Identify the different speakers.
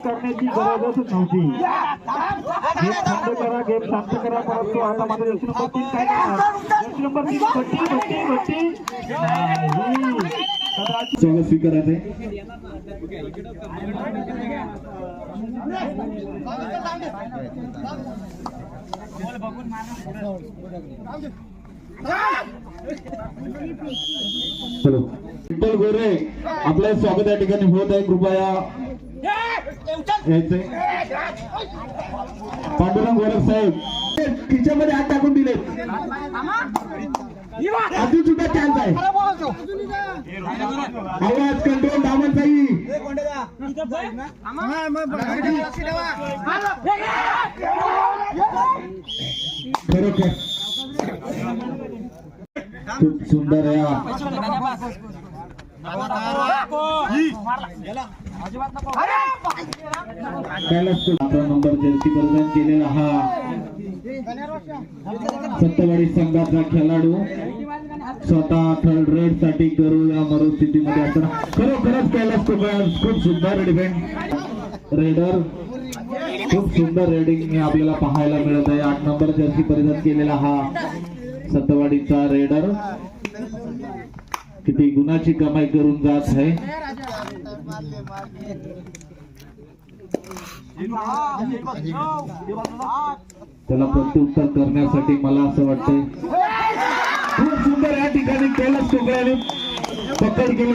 Speaker 1: करण्याची गरजच नव्हती. गेम शांत करा, गेम शांत करा. परंतु आता मात्र जर्सी नंबर 3 काय करणार? जर्सी नंबर 3 बट्टी
Speaker 2: स्वागत स्वीकारायचे. विठ्ठल गोरे आपलं स्वागत या ठिकाणी होत आहे. कृपया यायचे. पांडुरंग गोरख साहेब तिच्यामध्ये हात टाकून दिले. अजून सुद्धा चान्स आहे. आवाज कंट्रोल दामनताई. खरोखर खूप सुंदर आहे. 11 नंबर जर्सी परिधान केलेला हा सत्तवाडी संघाचा खेळाडू स्वतः थर्ड रेड साठी करू या मरुस्थितीमध्ये असताना खरोखरच कैलास कोकण खूप सुंदर डिफेंड रेडर. खूप सुंदर रेडिंग आपल्याला पाहायला मिळत आहे. 8 नंबर जर्सी परिधान केलेला हा सत्तवाडीचा रेडर किती गुणाची कमाई करून जात आहे. त्याला प्रत्युत्तर करण्यासाठी मला असं वाटतंय खूप सुंदर या ठिकाणी कैलास कोकणाने पकड केली.